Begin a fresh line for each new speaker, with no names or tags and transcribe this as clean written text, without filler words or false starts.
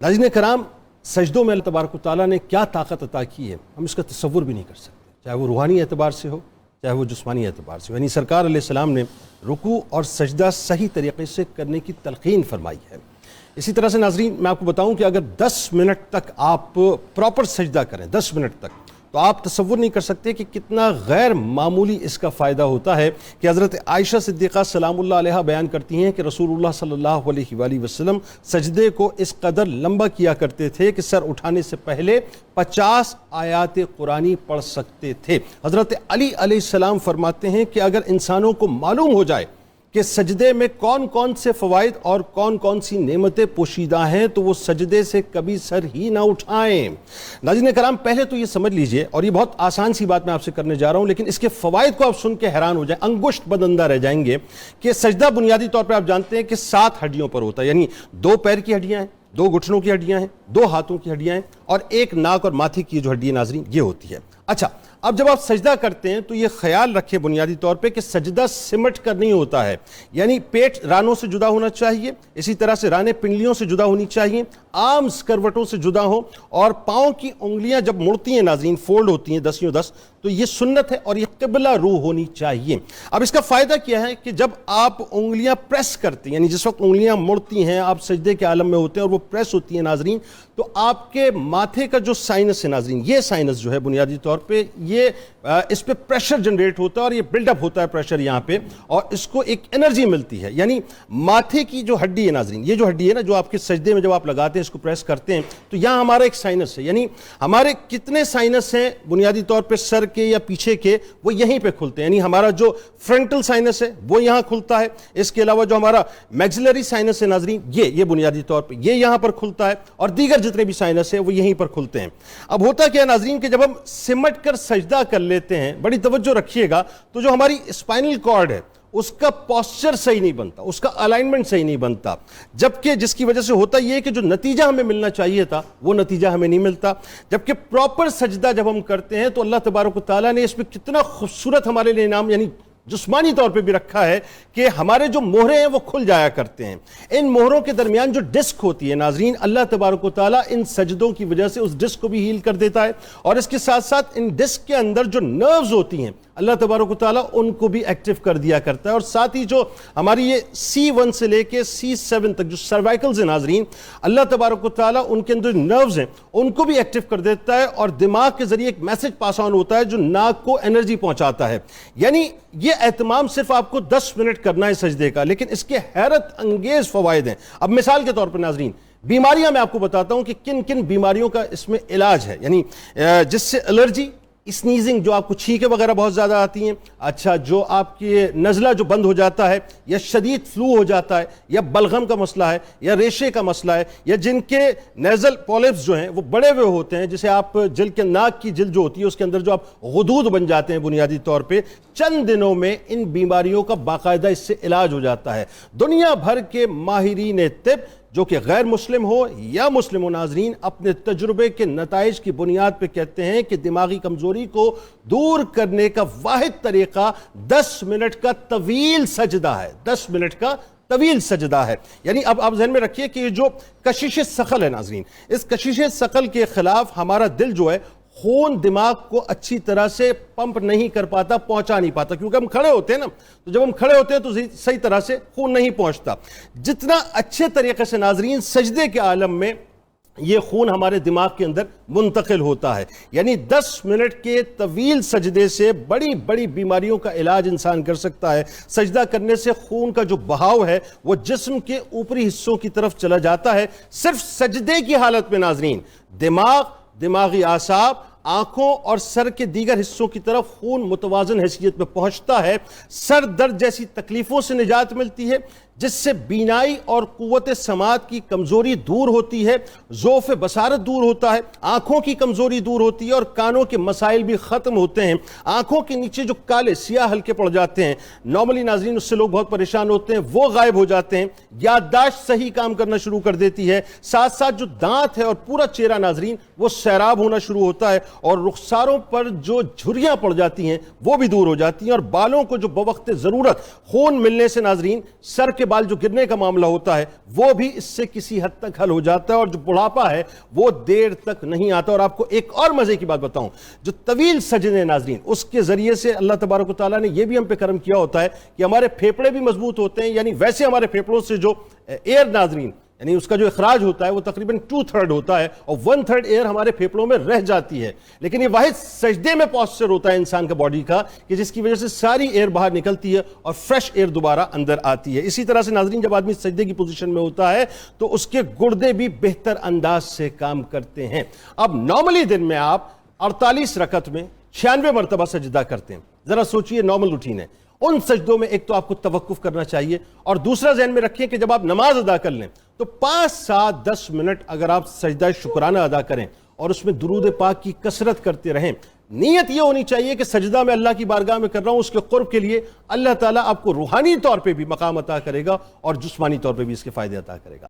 नाज़रीन कराम, सजदों में अल्लाह तबारक व तआला ने क्या ताकत अता की है, हम इसका तसव्वुर भी नहीं कर सकते, चाहे वो रूहानी एतबार से हो, चाहे वो जिस्मानी एतबार से हो। यानी सरकार अलैहिस्सलाम ने रुकू और सजदा सही तरीक़े से करने की तलक़ीन फरमाई है। इसी तरह से नाज़रीन मैं आपको बताऊं कि अगर 10 मिनट तक आप प्रॉपर सजदा करें, 10 मिनट तक, तो आप तसव्वुर नहीं कर सकते कि कितना गैर मामूली इसका फ़ायदा होता है। कि हज़रत आयशा सिद्दीक़ा सलामुल्लाह अलैहा बयान करती हैं कि रसूलुल्लाह सल्लल्लाहु अलैहि वसल्लम सजदे को इस कदर लंबा किया करते थे कि सर उठाने से पहले 50 आयात कुरानी पढ़ सकते थे। हज़रत अली अलैहिस्सलाम फरमाते हैं कि अगर इंसानों को मालूम हो जाए कि सजदे में कौन कौन से फ़वाइद और कौन कौन सी नेमतें पोशीदा हैं, तो वो सजदे से कभी सर ही ना उठाएं। नाज़रीन कराम, पहले तो ये समझ लीजिए, और ये बहुत आसान सी बात मैं आपसे करने जा रहा हूँ, लेकिन इसके फ़वाइद को आप सुन के हैरान हो जाएं, अंगुष्ठ बदंदा रह जाएंगे। कि सजदा बुनियादी तौर पर आप जानते हैं कि 7 हड्डियों पर होता है, यानी 2 पैर की हड्डियाँ हैं, 2 घुटनों की हड्डियाँ हैं, 2 हाथों की हड्डियाँ हैं, और 1 नाक और माथे की जो हड्डी है नाज़रीन ये होती है। अच्छा, अब जब आप सजदा करते हैं तो ये ख्याल रखें बुनियादी तौर पे कि सजदा सिमट कर नहीं होता है, यानी पेट रानों से जुदा होना चाहिए, इसी तरह से रानें पिंडलियों से जुदा होनी चाहिए, आर्म्स करवटों से जुदा हो, और पाँव की उंगलियां जब मुड़ती हैं नाज़रीन, फोल्ड होती हैं 10 तो ये सुन्नत है, और ये क़िबला रू होनी चाहिए। अब इसका फ़ायदा क्या है कि जब आप उंगलियां प्रेस करते हैं, यानी जिस वक्त उंगलियां मुड़ती हैं, आप सजदे के आलम में होते हैं और वो प्रेस होती हैं नाज़रीन, तो आपके माथे का जो साइनस है नाज़रीन, ये साइनस जो है बुनियादी तौर पे ये इस पे प्रेशर जनरेट होता है और ये बिल्डअप होता है प्रेशर यहाँ पे, और इसको एक एनर्जी मिलती है। यानी माथे की जो हड्डी है नाज़रीन, ये जो हड्डी है ना, जो आपके सजदे में जब आप लगाते हैं, इसको प्रेस करते हैं, तो यहाँ हमारा एक साइनस है। यानी हमारे कितने साइनस हैं बुनियादी तौर पे सर के या पीछे के, वो यहीं पे खुलते हैं। यानी हमारा जो फ्रंटल साइनस है वो यहाँ खुलता है, इसके अलावा जो हमारा मैक्सिलरी साइनस है नाज़रीन, ये बुनियादी तौर पे ये यहाँ पर खुलता है, और दीगर जितने भी साइनस है वो यहीं पर खुलते हैं। अब होता क्या है नाज़रीन कि जब हम सिमट कर सजदा कर लेते हैं, बड़ी तवज्जो रखिएगा, तो जो हमारी स्पाइनल कॉर्ड है उसका पोस्चर सही नहीं बनता, उसका अलाइनमेंट सही नहीं बनता, जबकि जिसकी वजह से होता यह है कि जो नतीजा हमें मिलना चाहिए था वो नतीजा हमें नहीं मिलता। जबकि प्रॉपर सजदा जब हम करते हैं तो अल्लाह तबारक व तआला ने इसमें कितना खूबसूरत हमारे लिए इनाम यानी जिस्मानी तौर पे भी रखा है कि हमारे जो मोहरे हैं वो खुल जाया करते हैं। इन मोहरों के दरमियान जो डिस्क होती है नाज़रीन, अल्लाह तबारक व तआला इन सजदों की वजह से उस डिस्क को भी हील कर देता है, और इसके साथ साथ इन डिस्क के अंदर जो नर्व्स होती हैं अल्लाह तबारक व तआला उनको भी एक्टिव कर दिया करता है। और साथ ही जो हमारी ये C1 से लेके C7 तक जो सर्वाइकल्स हैं नाज़रीन, अल्लाह तबारक व तआला उनके अंदर नर्व्स हैं उनको भी एक्टिव कर देता है, और दिमाग के जरिए एक मैसेज पास ऑन होता है जो नाक को एनर्जी पहुंचाता है। यानी ये एहतमाम सिर्फ आपको 10 मिनट करना है सजदे का, लेकिन इसके हैरत अंगेज फवायद हैं। अब मिसाल के तौर पर नाज़रीन, बीमारियां मैं आपको बताता हूं कि किन किन बीमारियों का इसमें इलाज है। यानी जिससे एलर्जी, स्नीजिंग, जो आपको छींकें वगैरह बहुत ज़्यादा आती हैं, अच्छा जो आपकी नज़ला जो बंद हो जाता है, या शदीद फ्लू हो जाता है, या बलगम का मसला है, या रेशे का मसला है, या जिनके नेज़ल पॉलिप्स जो हैं वो बड़े हुए होते हैं, जिसे आप जिल्द के नाक की जिल्द जो होती है उसके अंदर जो आप गुदूद बन जाते हैं बुनियादी तौर पे, चंद दिनों में इन बीमारियों का बाकायदा इससे इलाज हो जाता है। दुनिया भर के माहिरीन तिब, जो कि गैर मुस्लिम हो या मुस्लिम हो नाज़रीन, अपने तजुर्बे के नताइज की बुनियाद पे कहते हैं कि दिमागी कमजोरी को दूर करने का वाहिद तरीका 10 मिनट का तवील सजदा है। 10 मिनट का तवील सजदा है। यानी अब आप ज़हन में रखिए कि जो कशिश सकल है नाज़रीन, इस कशिश सकल के खिलाफ हमारा दिल जो है खून दिमाग को अच्छी तरह से पंप नहीं कर पाता, पहुंचा नहीं पाता, क्योंकि हम खड़े होते हैं ना, तो जब हम खड़े होते हैं तो सही तरह से खून नहीं पहुंचता। जितना अच्छे तरीके से नाज़रीन सजदे के आलम में ये खून हमारे दिमाग के अंदर मुंतकिल होता है, यानी 10 मिनट के तवील सजदे से बड़ी बड़ी बीमारियों का इलाज इंसान कर सकता है। सजदा करने से खून का जो बहाव है वो जिस्म के ऊपरी हिस्सों की तरफ चला जाता है। सिर्फ सजदे की हालत में नाज़रीन दिमाग, दिमागी आसाब, आंखों और सर के दीगर हिस्सों की तरफ खून मुतवाजन हैसियत में पहुंचता है। सर दर्द जैसी तकलीफों से निजात मिलती है, जिससे बीनाई और कुव्वत समात की कमजोरी दूर होती है, ज़ौफ़ बसारत दूर होता है, आंखों की कमजोरी दूर होती है, और कानों के मसाइल भी खत्म होते हैं। आंखों के नीचे जो काले सियाह हल्के पड़ जाते हैं नॉर्मली नाज़रीन, उससे लोग बहुत परेशान होते हैं, वो गायब हो जाते हैं। याददाश्त सही काम करना शुरू कर देती है। साथ साथ जो दांत है और पूरा चेहरा नाज़रीन वो सैराब होना शुरू होता है, और रुखसारों पर जो झुर्रियां पड़ जाती हैं वो भी दूर हो जाती हैं, और बालों को जो बवक्त ज़रूरत खून मिलने से नाज़रीन सर के بال جو گرنے کا معاملہ ہوتا ہے وہ بھی اس سے کسی حد تک حل ہو جاتا ہے، اور جو بڑھاپا ہے وہ دیر تک نہیں آتا۔ اور آپ کو ایک اور مزے کی بات بتاؤں، جو طویل سجدے ناظرین، اس کے ذریعے سے اللہ تبارک و تعالیٰ نے یہ بھی ہم پہ کرم کیا ہوتا ہے کہ ہمارے پھیپڑے بھی مضبوط ہوتے ہیں، یعنی ویسے ہمارے پھیپڑوں سے جو ایئر ناظرین یعنی اس کا جو اخراج ہوتا ہے وہ تقریباً 2/3 ہوتا ہے، اور 1/3 ایئر ہمارے پھیپڑوں میں رہ جاتی ہے، لیکن یہ واحد سجدے میں پوسچر ہوتا ہے انسان کا باڈی کا کہ جس کی وجہ سے ساری ایئر باہر نکلتی ہے اور فریش ایئر دوبارہ اندر آتی ہے۔ اسی طرح سے ناظرین، جب آدمی سجدے کی پوزیشن میں ہوتا ہے تو اس کے گردے بھی بہتر انداز سے کام کرتے ہیں۔ اب نارملی دن میں آپ 48 رکعت میں 96 مرتبہ سجدہ کرتے ہیں، ذرا سوچئے نارمل روٹین ہے۔ ان سجدوں میں ایک تو آپ کو توقف کرنا چاہیے، اور دوسرا ذہن میں رکھیں کہ جب آپ نماز ادا کر لیں تو 5 7 10 منٹ اگر آپ سجدہ شکرانہ ادا کریں اور اس میں درود پاک کی کثرت کرتے رہیں، نیت یہ ہونی چاہیے کہ سجدہ میں اللہ کی بارگاہ میں کر رہا ہوں، اس کے قرب کے لیے اللہ تعالیٰ آپ کو روحانی طور پہ بھی مقام عطا کرے گا اور جسمانی طور پہ بھی اس کے فائدے عطا کرے گا۔